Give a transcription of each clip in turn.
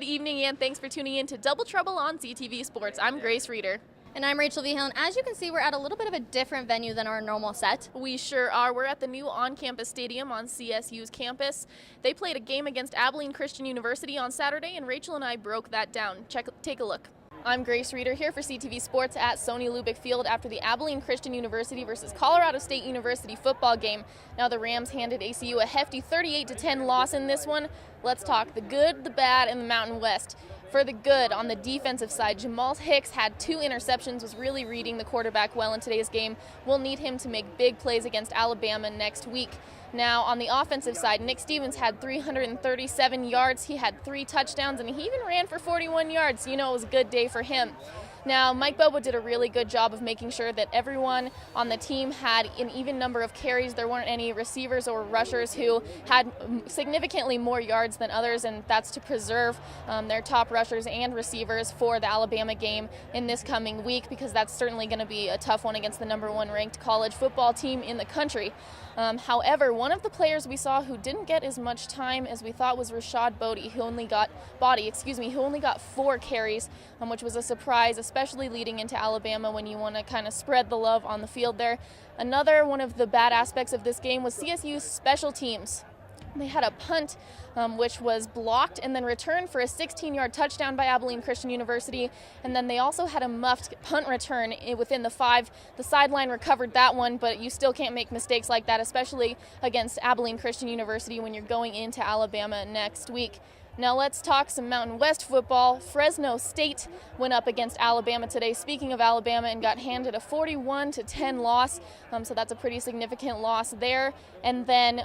evening, and thanks for tuning in to Double Trouble on CTV Sports. I'm Grace Reader. And I'm Rachel Vigil, and as you can see, we're at a little bit of a different venue than our normal set. We sure are. We're at the new on-campus stadium on CSU's campus. They played a game against Abilene Christian University on Saturday, and Rachel and I broke that down. Take a look. I'm Grace Reader here for CTV Sports at Sony Lubick Field after the Abilene Christian University versus Colorado State University football game. Now the Rams handed ACU a hefty 38-10 loss in this one. Let's talk the good, the bad, and the Mountain West. For the good, on the defensive side, Jamal Hicks had 2 interceptions, was really reading the quarterback well in today's game. We'll need him to make big plays against Alabama next week. Now, on the offensive side, Nick Stevens had 337 yards. He had 3 touchdowns, and he even ran for 41 yards. You know, it was a good day for him. Now, Mike Bobo did a really good job of making sure that everyone on the team had an even number of carries. There weren't any receivers or rushers who had significantly more yards than others, and that's to preserve their top rushers and receivers for the Alabama game in this coming week, because that's certainly going to be a tough one against the #1 ranked college football team in the country. However, one of the players we saw who didn't get as much time as we thought was Rashad Body, who only got 4 carries, which was a surprise, especially leading into Alabama when you want to kind of spread the love on the field there. Another one of the bad aspects of this game was CSU's special teams. They had a punt which was blocked and then returned for a 16-yard touchdown by Abilene Christian University, and then they also had a muffed punt return within the 5. The sideline recovered that one, but you still can't make mistakes like that, especially against Abilene Christian University when you're going into Alabama next week. Now let's talk some Mountain West football. Fresno State went up against Alabama today, speaking of Alabama, and got handed a 41-10 loss. So that's a pretty significant loss there. And then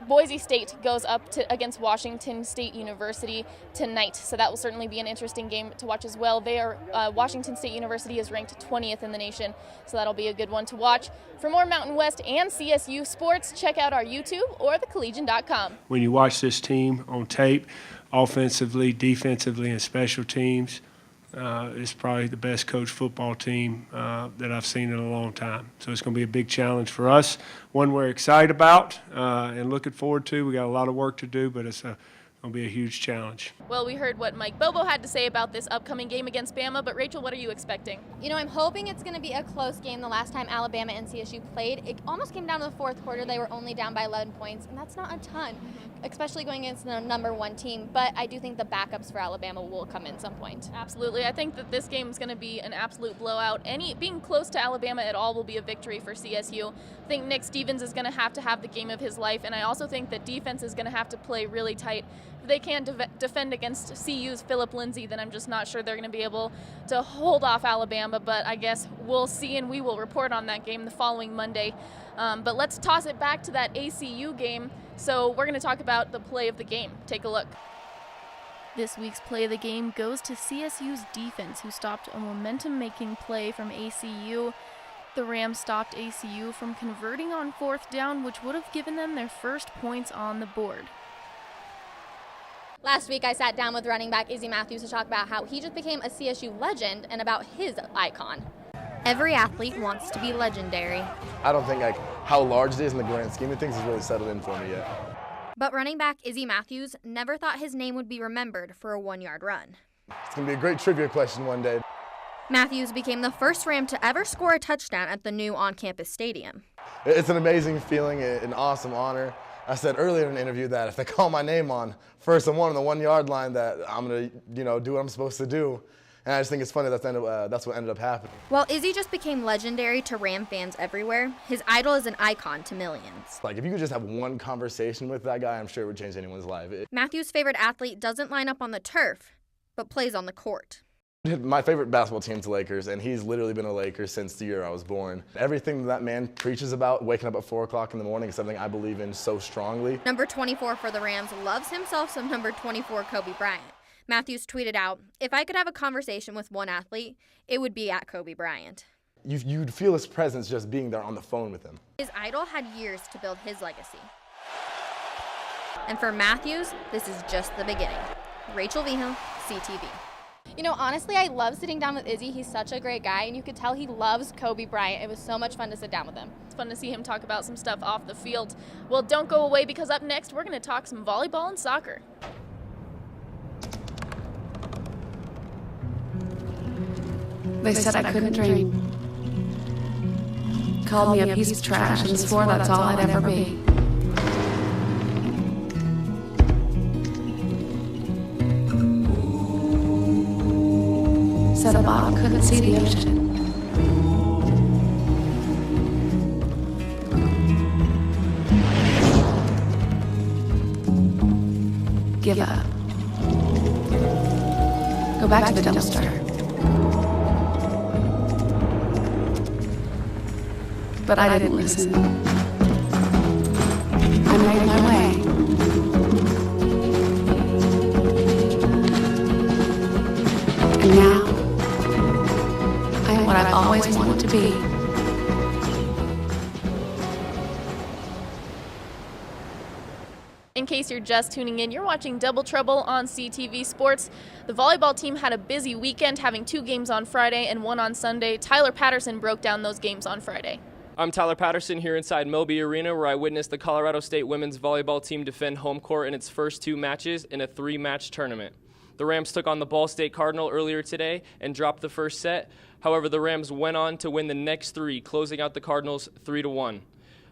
Boise State goes up against Washington State University tonight. So that will certainly be an interesting game to watch as well. Washington State University is ranked 20th in the nation, so that'll be a good one to watch. For more Mountain West and CSU sports, check out our YouTube or thecollegian.com. When you watch this team on tape, offensively, defensively, and special teams, it's probably the best coached football team that I've seen in a long time. So it's going to be a big challenge for us, one we're excited about and looking forward to. We got a lot of work to do, but it's going to be a huge challenge. Well, we heard what Mike Bobo had to say about this upcoming game against Bama, but Rachel, what are you expecting? You know, I'm hoping it's going to be a close game. The last time Alabama and CSU played, it almost came down to the 4th quarter. They were only down by 11 points, and that's not a ton, especially going against the #1 team. But I do think the backups for Alabama will come in some point. Absolutely. I think that this game is going to be an absolute blowout. Being close to Alabama at all will be a victory for CSU. I think Nick Stevens is going to have the game of his life, and I also think that defense is going to have to play really tight. If they can't defend against CU's Phillip Lindsay, then I'm just not sure they're going to be able to hold off Alabama, but I guess we'll see, and we will report on that game the following Monday. But let's toss it back to that ACU game. So we're going to talk about the play of the game. Take a look. This week's play of the game goes to CSU's defense, who stopped a momentum-making play from ACU. The Rams stopped ACU from converting on 4th down, which would have given them their first points on the board. Last week, I sat down with running back Izzy Matthews to talk about how he just became a CSU legend and about his icon. Every athlete wants to be legendary. I don't think how large it is in the grand scheme of things has really settled in for me yet. But running back Izzy Matthews never thought his name would be remembered for a 1-yard run. It's going to be a great trivia question one day. Matthews became the first Ram to ever score a touchdown at the new on-campus stadium. It's an amazing feeling, an awesome honor. I said earlier in the interview that if they call my name on 1st and 1 on the 1-yard line, that I'm going to, do what I'm supposed to do. And I just think it's funny that's what ended up happening. While Izzy just became legendary to Ram fans everywhere, his idol is an icon to millions. Like, if you could just have one conversation with that guy, I'm sure it would change anyone's life. Matthews' favorite athlete doesn't line up on the turf, but plays on the court. My favorite basketball team's the Lakers, and he's literally been a Laker since the year I was born. Everything that man preaches about, waking up at 4 o'clock in the morning, is something I believe in so strongly. Number 24 for the Rams loves himself some number 24 Kobe Bryant. Matthews tweeted out, "If I could have a conversation with one athlete, it would be at Kobe Bryant." You'd feel his presence just being there on the phone with him. His idol had years to build his legacy. And for Matthews, this is just the beginning. Rachel Vigil, CTV. You know, honestly, I love sitting down with Izzy. He's such a great guy, and you could tell he loves Kobe Bryant. It was so much fun to sit down with him. It's fun to see him talk about some stuff off the field. Well, don't go away, because up next, we're going to talk some volleyball and soccer. They said I couldn't dream. Called me a piece of trash and swore that's all I'd ever be. Said a bottle couldn't see the ocean. Give up. Go back to the dumpster. But I didn't listen. I made my way. And now, I am what I've always wanted to be. In case you're just tuning in, you're watching Double Trouble on CTV Sports. The volleyball team had a busy weekend, having 2 games on Friday and 1 on Sunday. Tyler Patterson broke down those games on Friday. I'm Tyler Patterson here inside Moby Arena, where I witnessed the Colorado State women's volleyball team defend home court in its first 2 matches in a 3-match tournament. The Rams took on the Ball State Cardinal earlier today and dropped the first set. However, the Rams went on to win the next 3, closing out the Cardinals 3-1.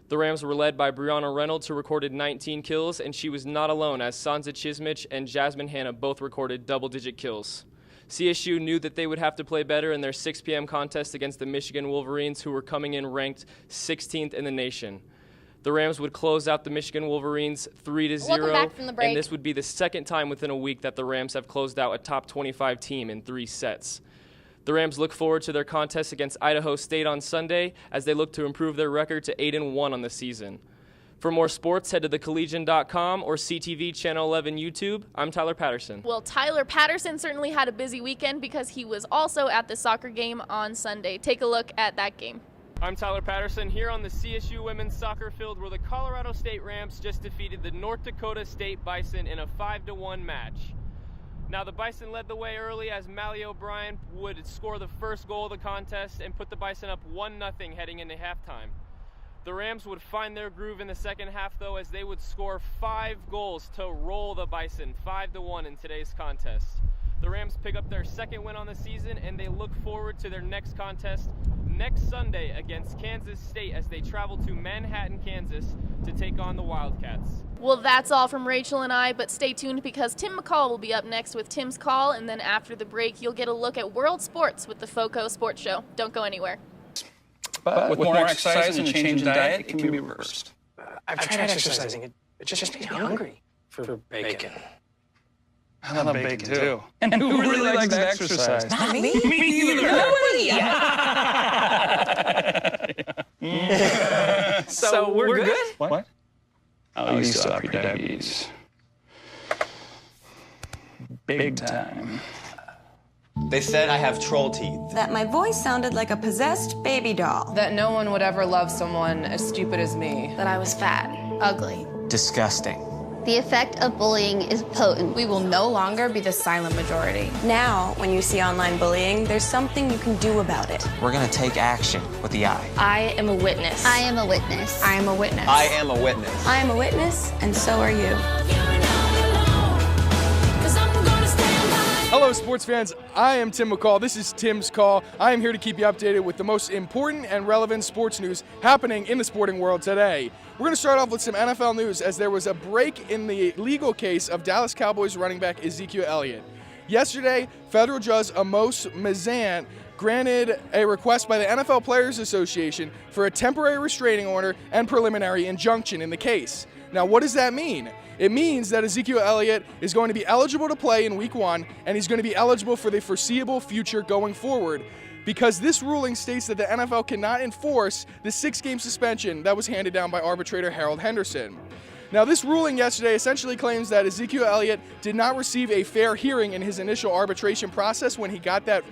The Rams were led by Brianna Reynolds, who recorded 19 kills, and she was not alone, as Sansa Chismich and Jasmine Hanna both recorded double-digit kills. CSU knew that they would have to play better in their 6 p.m. contest against the Michigan Wolverines, who were coming in ranked 16th in the nation. The Rams would close out the Michigan Wolverines 3-0, Welcome back from the break. and this would be the second time within a week that the Rams have closed out a top 25 team in 3 sets. The Rams look forward to their contest against Idaho State on Sunday as they look to improve their record to 8-1 on the season. For more sports, head to thecollegian.com or CTV Channel 11 YouTube. I'm Tyler Patterson. Well, Tyler Patterson certainly had a busy weekend because he was also at the soccer game on Sunday. Take a look at that game. I'm Tyler Patterson here on the CSU women's soccer field, where the Colorado State Rams just defeated the North Dakota State Bison in a 5-1 match. Now, the Bison led the way early as Mallie O'Brien would score the first goal of the contest and put the Bison up 1-0 heading into halftime. The Rams would find their groove in the second half, though, as they would score 5 goals to roll the Bison 5-1 in today's contest. The Rams pick up their 2nd win on the season, and they look forward to their next contest next Sunday against Kansas State as they travel to Manhattan, Kansas to take on the Wildcats. Well, that's all from Rachel and I, but stay tuned because Tim McCall will be up next with Tim's Call, and then after the break, you'll get a look at world sports with the FoCo Sports Show. Don't go anywhere. But with more exercise and a change in diet, it can be reversed. I've tried exercising. It just makes me hungry for bacon. I love bacon too. And who really likes to exercise? Not me. Me either. So we're good? What? Oh, you still have pre-diabetes. Big time. They said I have troll teeth. That my voice sounded like a possessed baby doll. That no one would ever love someone as stupid as me. That I was fat, ugly. Disgusting. The effect of bullying is potent. We will no longer be the silent majority. Now, when you see online bullying, there's something you can do about it. We're gonna take action with the I. I am a witness. I am a witness. I am a witness. I am a witness. I am a witness, and so are you. Hello, sports fans. I am Tim McCall. This is Tim's Call. I am here to keep you updated with the most important and relevant sports news happening in the sporting world today. We're going to start off with some NFL news as there was a break in the legal case of Dallas Cowboys running back Ezekiel Elliott. Yesterday, federal judge Amos Mazant granted a request by the NFL Players Association for a temporary restraining order and preliminary injunction in the case. Now, what does that mean? It means that Ezekiel Elliott is going to be eligible to play in Week 1, and he's going to be eligible for the foreseeable future going forward, because this ruling states that the NFL cannot enforce the 6-game suspension that was handed down by arbitrator Harold Henderson. Now, this ruling yesterday essentially claims that Ezekiel Elliott did not receive a fair hearing in his initial arbitration process when he got that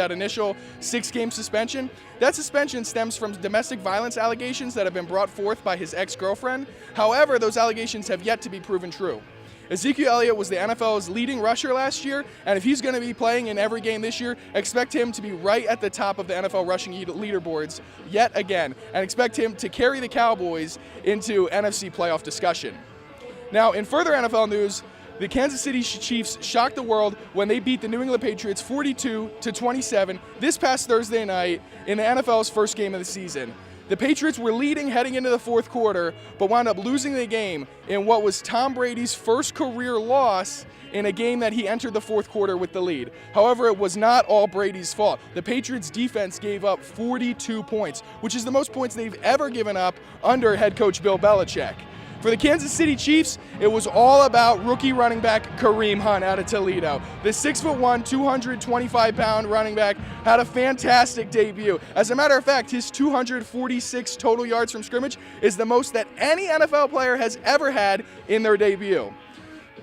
initial 6-game suspension. That suspension stems from domestic violence allegations that have been brought forth by his ex-girlfriend. However, those allegations have yet to be proven true. Ezekiel Elliott was the NFL's leading rusher last year, and if he's going to be playing in every game this year, expect him to be right at the top of the NFL rushing leaderboards yet again, and expect him to carry the Cowboys into NFC playoff discussion. Now, in further NFL news, The Kansas City Chiefs shocked the world when they beat the New England Patriots 42-27 this past Thursday night in the NFL's first game of the season. The Patriots were leading heading into the fourth quarter, but wound up losing the game in what was Tom Brady's first career loss in a game that he entered the fourth quarter with the lead. However, it was not all Brady's fault. The Patriots defense gave up 42 points, which is the most points they've ever given up under head coach Bill Belichick. For the Kansas City Chiefs, it was all about rookie running back Kareem Hunt out of Toledo. The 6'1", 225-pound running back had a fantastic debut. As a matter of fact, his 246 total yards from scrimmage is the most that any NFL player has ever had in their debut.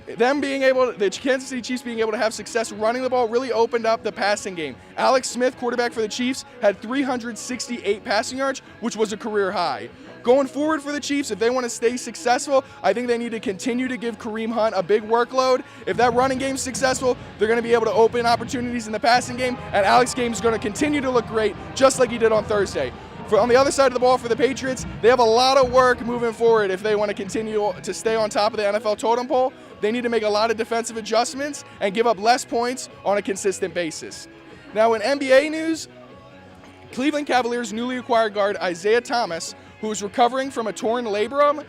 The Kansas City Chiefs being able to have success running the ball really opened up the passing game. Alex Smith, quarterback for the Chiefs, had 368 passing yards, which was a career high. Going forward for the Chiefs, if they want to stay successful, I think they need to continue to give Kareem Hunt a big workload. If that running game's successful, they're going to be able to open opportunities in the passing game, and Alex Games is going to continue to look great, just like he did on Thursday. On the other side of the ball for the Patriots, they have a lot of work moving forward if they want to continue to stay on top of the NFL totem pole. They need to make a lot of defensive adjustments and give up less points on a consistent basis. Now in NBA news, Cleveland Cavaliers newly acquired guard Isaiah Thomas, who is recovering from a torn labrum,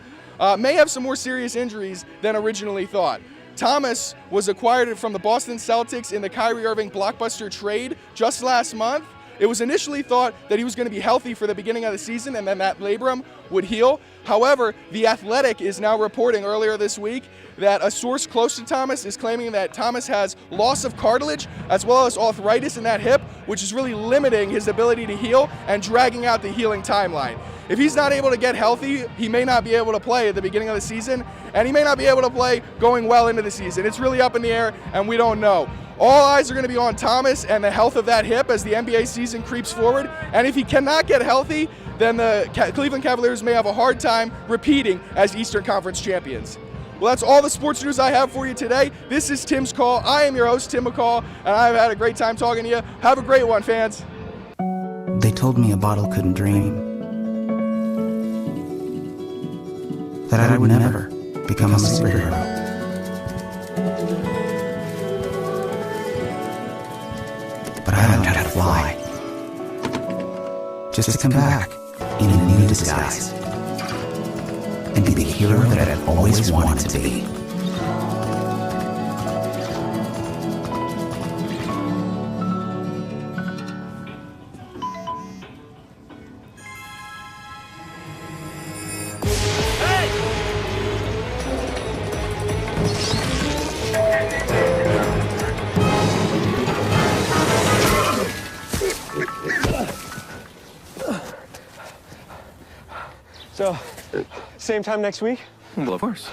may have some more serious injuries than originally thought. Thomas was acquired from the Boston Celtics in the Kyrie Irving blockbuster trade just last month. It was initially thought that he was going to be healthy for the beginning of the season and then that labrum would heal. However, The Athletic is now reporting earlier this week that a source close to Thomas is claiming that Thomas has loss of cartilage as well as arthritis in that hip, which is really limiting his ability to heal and dragging out the healing timeline. If he's not able to get healthy, he may not be able to play at the beginning of the season, and he may not be able to play going well into the season. It's really up in the air, and we don't know. All eyes are going to be on Thomas and the health of that hip as the NBA season creeps forward, and if he cannot get healthy, then the Cleveland Cavaliers may have a hard time repeating as Eastern Conference champions. Well, that's all the sports news I have for you today. This is Tim's Call. I am your host, Tim McCall, and I've had a great time talking to you. Have a great one, fans. They told me a bottle couldn't dream, that I would never become a superhero. But I learned how to fly, just to come back in a new disguise and be the hero that I've always wanted to be. So, same time next week? Well, of course.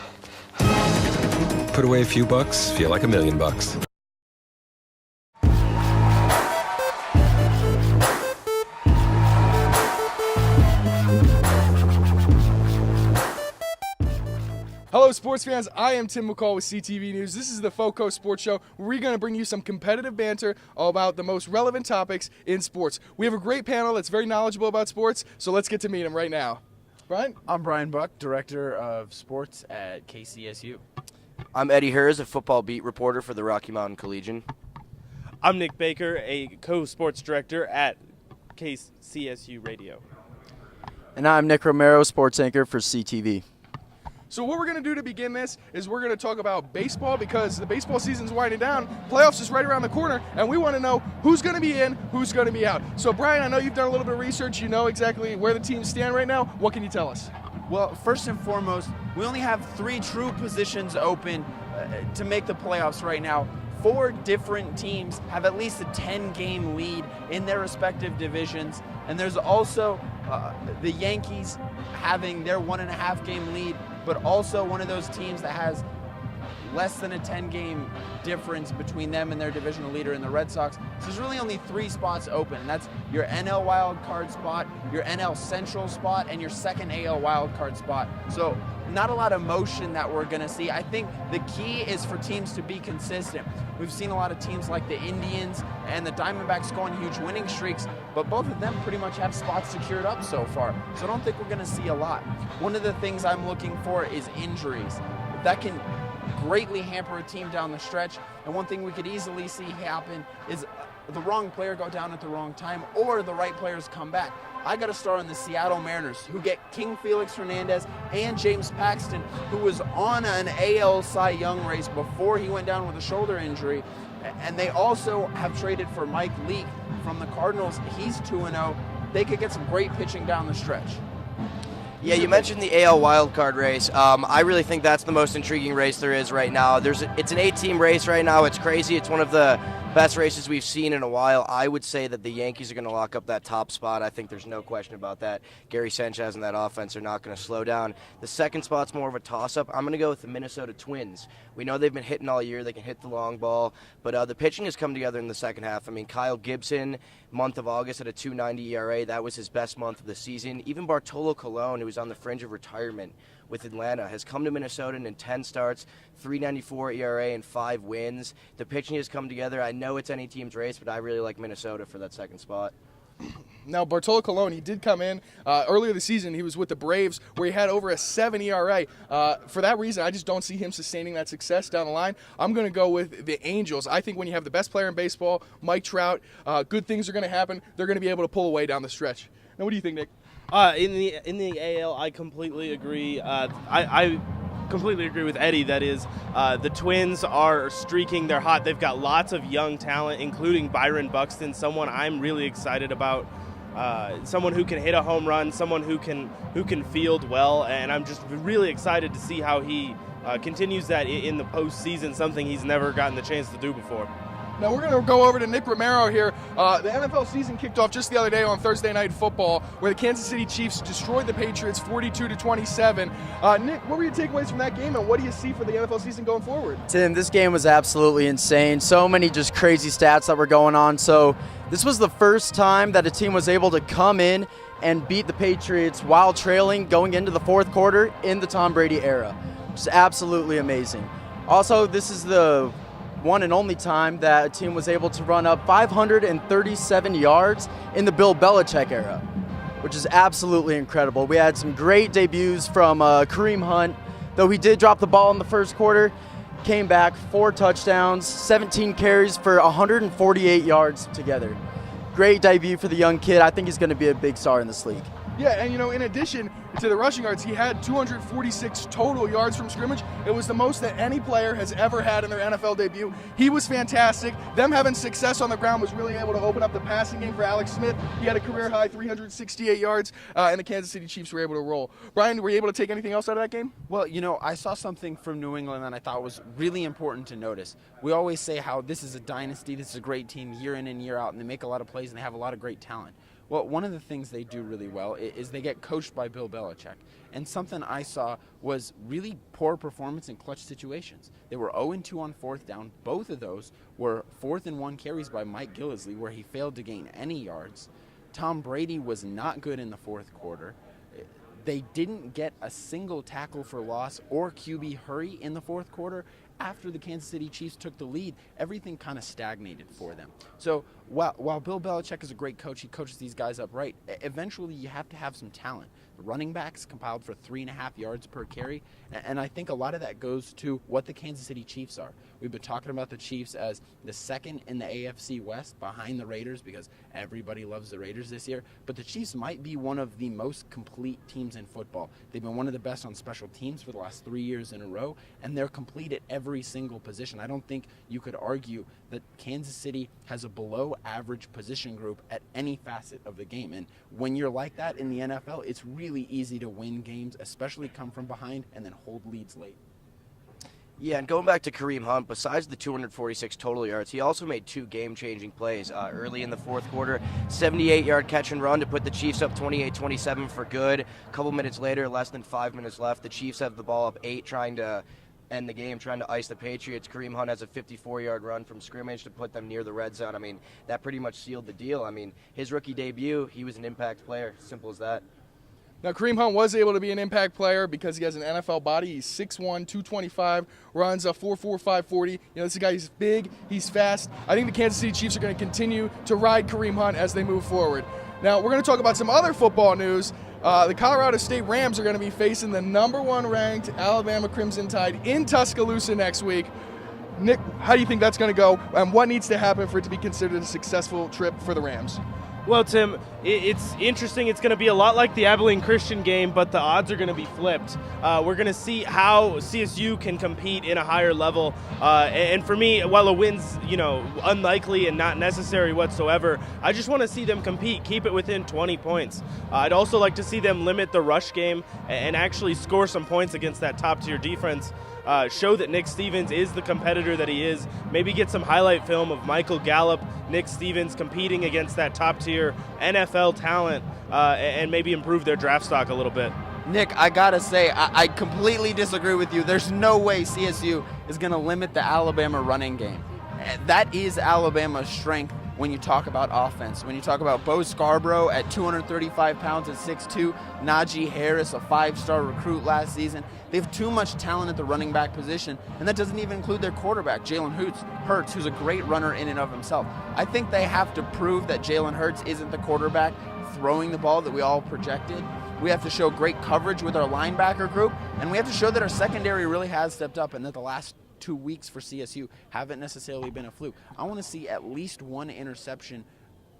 Put away a few bucks, feel like $1 million. Hello, sports fans. I am Tim McCall with CTV News. This is the FoCo Sports Show, where we're going to bring you some competitive banter about the most relevant topics in sports. We have a great panel that's very knowledgeable about sports, so let's get to meet them right now. Brian? I'm Brian Buck, Director of Sports at KCSU. I'm Eddie Hers, a football beat reporter for the Rocky Mountain Collegian. I'm Nick Baker, a co-sports director at KCSU Radio. And I'm Nick Romero, sports anchor for CTV. So what we're going to do to begin this is we're going to talk about baseball, because the baseball season's winding down, playoffs is right around the corner, and we want to know who's going to be in, who's going to be out. So Brian, I know you've done a little bit of research, you know exactly where the teams stand right now. What can you tell us? Well, first and foremost, we only have 3 true positions open to make the playoffs right now. 4 different teams have at least a 10-game lead in their respective divisions, and there's also the Yankees having their 1.5-game lead, but also one of those teams that has less than a 10-game difference between them and their divisional leader in the Red Sox. So there's really only 3 spots open, and that's your NL wild card spot, your NL Central spot, and your second AL wild card spot. So not a lot of motion that we're going to see. I think the key is for teams to be consistent. We've seen a lot of teams like the Indians and the Diamondbacks go on huge winning streaks, but both of them pretty much have spots secured up so far. So I don't think we're going to see a lot. One of the things I'm looking for is injuries. If that can greatly hamper a team down the stretch. And one thing we could easily see happen is the wrong player go down at the wrong time, or the right players come back. I got to start on the Seattle Mariners, who get King Felix Hernandez and James Paxton, who was on an AL Cy Young race before he went down with a shoulder injury. And they also have traded for Mike Leake from the Cardinals. He's 2-0. They could get some great pitching down the stretch. Yeah, you mentioned the AL wildcard race. I really think that's the most intriguing race there is right now. It's an 8-team race right now. It's crazy. It's one of the best races we've seen in a while. I would say that the Yankees are going to lock up that top spot. I think there's no question about that. Gary Sanchez and that offense are not going to slow down. The second spot's more of a toss-up. I'm going to go with the Minnesota Twins. We know they've been hitting all year. They can hit the long ball. But the pitching has come together in the second half. I mean, Kyle Gibson, month of August at a 2.90 ERA. That was his best month of the season. Even Bartolo Colon, who was on the fringe of retirement with Atlanta, has come to Minnesota in 10 starts, 3.94 ERA and 5 wins. The pitching has come together. I know it's any team's race, but I really like Minnesota for that second spot. Now, Bartolo Colon, he did come in earlier this season. He was with the Braves, where he had over a 7 ERA. For that reason, I just don't see him sustaining that success down the line. I'm going to go with the Angels. I think when you have the best player in baseball, Mike Trout, good things are going to happen. They're going to be able to pull away down the stretch. Now, what do you think, Nick? In the AL, I completely agree. I completely agree with Eddie. That is, the Twins are streaking. They're hot. They've got lots of young talent, including Byron Buxton, someone I'm really excited about. Someone who can hit a home run, someone who can field well, and I'm just really excited to see how he continues that in the postseason, something he's never gotten the chance to do before. Now we're going to go over to Nick Romero here. The NFL season kicked off just the other day on Thursday Night Football, where the Kansas City Chiefs destroyed the Patriots 42-27. Nick, what were your takeaways from that game, and what do you see for the NFL season going forward? Tim, this game was absolutely insane. So many just crazy stats that were going on. So this was the first time that a team was able to come in and beat the Patriots while trailing going into the fourth quarter in the Tom Brady era, which is absolutely amazing. Also, this is the one and only time that a team was able to run up 537 yards in the Bill Belichick era, which is absolutely incredible. We had some great debuts from Kareem Hunt, though he did drop the ball in the first quarter, came back, 4 touchdowns, 17 carries for 148 yards together. Great debut for the young kid. I think he's going to be a big star in this league. Yeah, and in addition to the rushing yards, he had 246 total yards from scrimmage. It was the most that any player has ever had in their NFL debut. He was fantastic. Them having success on the ground was really able to open up the passing game for Alex Smith. He had a career-high 368 yards, and the Kansas City Chiefs were able to roll. Brian, were you able to take anything else out of that game? Well, I saw something from New England that I thought was really important to notice. We always say how this is a dynasty, this is a great team year in and year out, and they make a lot of plays, and they have a lot of great talent. Well, one of the things they do really well is they get coached by Bill Belichick. And something I saw was really poor performance in clutch situations. They were 0-2 on fourth down. Both of those were 4th and 1 carries by Mike Gillislee, where he failed to gain any yards. Tom Brady was not good in the fourth quarter. They didn't get a single tackle for loss or QB hurry in the fourth quarter. After the Kansas City Chiefs took the lead, everything kind of stagnated for them. So while Bill Belichick is a great coach, he coaches these guys up right, eventually you have to have some talent. The running backs compiled for 3.5 yards per carry, and I think a lot of that goes to what the Kansas City Chiefs are. We've been talking about the Chiefs as the second in the AFC West behind the Raiders because everybody loves the Raiders this year, but the Chiefs might be one of the most complete teams in football. They've been one of the best on special teams for the last 3 years in a row, and they're complete at every single position. I don't think you could argue that Kansas City has a below-average position group at any facet of the game, and when you're like that in the NFL, it's really easy to win games, especially come from behind and then hold leads late. Yeah, and going back to Kareem Hunt, besides the 246 total yards, he also made 2 game-changing plays early in the fourth quarter. 78-yard catch and run to put the Chiefs up 28-27 for good. A couple minutes later, less than 5 minutes left, the Chiefs have the ball up 8, trying to end the game, trying to ice the Patriots. Kareem Hunt has a 54-yard run from scrimmage to put them near the red zone. I mean, that pretty much sealed the deal. I mean, his rookie debut, he was an impact player. Simple as that. Now, Kareem Hunt was able to be an impact player because he has an NFL body. He's 6'1", 225, runs a 4.4, 540. This guy, he's big, he's fast. I think the Kansas City Chiefs are going to continue to ride Kareem Hunt as they move forward. Now, we're going to talk about some other football news. The Colorado State Rams are going to be facing the #1 ranked Alabama Crimson Tide in Tuscaloosa next week. Nick, how do you think that's going to go, and what needs to happen for it to be considered a successful trip for the Rams? Well, Tim, it's interesting. It's going to be a lot like the Abilene Christian game, but the odds are going to be flipped. We're going to see how CSU can compete in a higher level. And for me, while a win's, unlikely and not necessary whatsoever, I just want to see them compete, keep it within 20 points. I'd also like to see them limit the rush game and actually score some points against that top-tier defense. Show that Nick Stevens is the competitor that he is. Maybe get some highlight film of Michael Gallup, Nick Stevens competing against that top-tier NFL talent, and maybe improve their draft stock a little bit. Nick, I gotta say, I completely disagree with you. There's no way CSU is gonna limit the Alabama running game. That is Alabama's strength when you talk about offense. When you talk about Bo Scarborough at 235 pounds and 6'2", Najee Harris, a 5-star recruit last season. They have too much talent at the running back position, and that doesn't even include their quarterback, Jalen Hurts, who's a great runner in and of himself. I think they have to prove that Jalen Hurts isn't the quarterback throwing the ball that we all projected. We have to show great coverage with our linebacker group, and we have to show that our secondary really has stepped up and that the last 2 weeks for CSU haven't necessarily been a fluke. I want to see at least 1 interception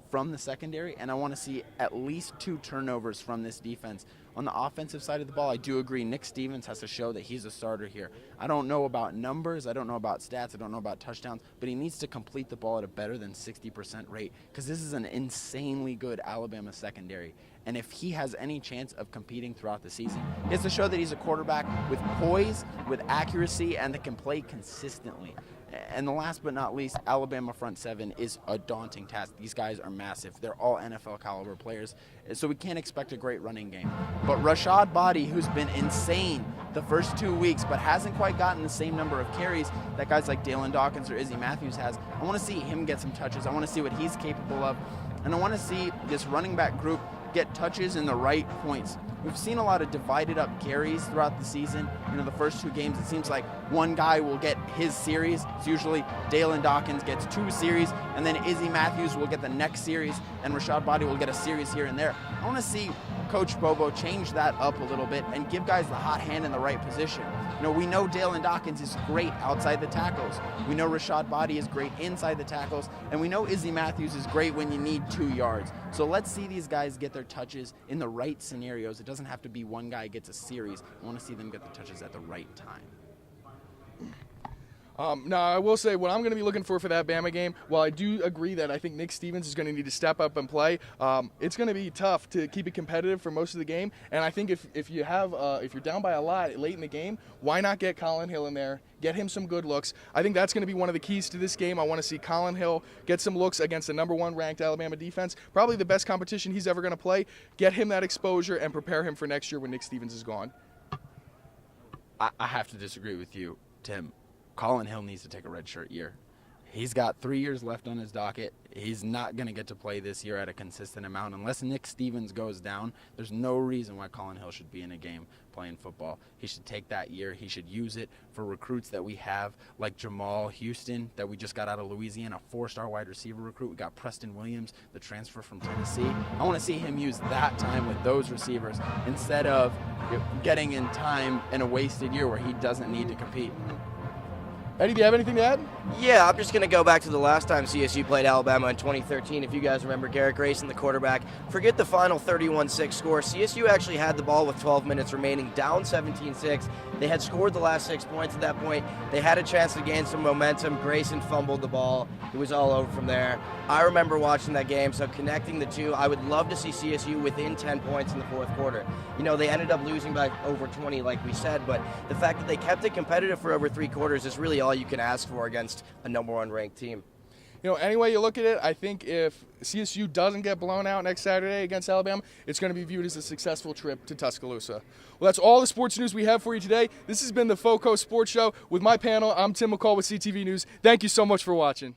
from the secondary, and I want to see at least 2 turnovers from this defense. On the offensive side of the ball, I do agree Nick Stevens has to show that he's a starter here. I don't know about numbers, I don't know about stats, I don't know about touchdowns, but he needs to complete the ball at a better than 60% rate, because this is an insanely good Alabama secondary. And if he has any chance of competing throughout the season, he has to show that he's a quarterback with poise, with accuracy, and that can play consistently. And the last but not least, Alabama front seven is a daunting task. These guys are massive. They're all NFL caliber players, so we can't expect a great running game. But Rashad Body, who's been insane the first 2 weeks, but hasn't quite gotten the same number of carries that guys like Dalen Dawkins or Izzy Matthews has, I want to see him get some touches. I want to see what he's capable of. And I want to see this running back group get touches in the right points. We've seen a lot of divided up carries throughout the season. The first 2 games, it seems like one guy will get his series. It's usually Dalen Dawkins gets 2 series, and then Izzy Matthews will get the next series, and Rashad Body will get a series here and there. I want to see Coach Bobo change that up a little bit and give guys the hot hand in the right position. We know Dalen Dawkins is great outside the tackles. We know Rashad Body is great inside the tackles, and we know Izzy Matthews is great when you need 2 yards. So let's see these guys get their touches in the right scenarios. It doesn't have to be one guy gets a series. I want to see them get the touches at the right time. Now, I will say what I'm going to be looking for that Bama game, while I do agree that I think Nick Stevens is going to need to step up and play, it's going to be tough to keep it competitive for most of the game. And I think if you're down by a lot late in the game, why not get Colin Hill in there, get him some good looks? I think that's going to be one of the keys to this game. I want to see Colin Hill get some looks against the #1 ranked Alabama defense, probably the best competition he's ever going to play. Get him that exposure and prepare him for next year when Nick Stevens is gone. I have to disagree with you, Tim. Colin Hill needs to take a redshirt year. He's got 3 years left on his docket. He's not going to get to play this year at a consistent amount. Unless Nick Stevens goes down, there's no reason why Colin Hill should be in a game playing football. He should take that year. He should use it for recruits that we have, like Jamal Houston, that we just got out of Louisiana, 4-star wide receiver recruit. We got Preston Williams, the transfer from Tennessee. I want to see him use that time with those receivers instead of getting in time in a wasted year where he doesn't need to compete. Eddie, do you have anything to add? Yeah, I'm just going to go back to the last time CSU played Alabama in 2013. If you guys remember, Garrett Grayson, the quarterback. Forget the final 31-6 score. CSU actually had the ball with 12 minutes remaining, down 17-6. They had scored the last 6 points at that point. They had a chance to gain some momentum. Grayson fumbled the ball. It was all over from there. I remember watching that game, so connecting the two, I would love to see CSU within 10 points in the fourth quarter. They ended up losing by over 20, like we said, but the fact that they kept it competitive for over 3 quarters is really all you can ask for against a #1 ranked team. Any way you look at it, I think if CSU doesn't get blown out next Saturday against Alabama, it's going to be viewed as a successful trip to Tuscaloosa. Well, that's all the sports news we have for you today. This has been the FoCo Sports Show with my panel. I'm Tim McCall with CTV News. Thank you so much for watching.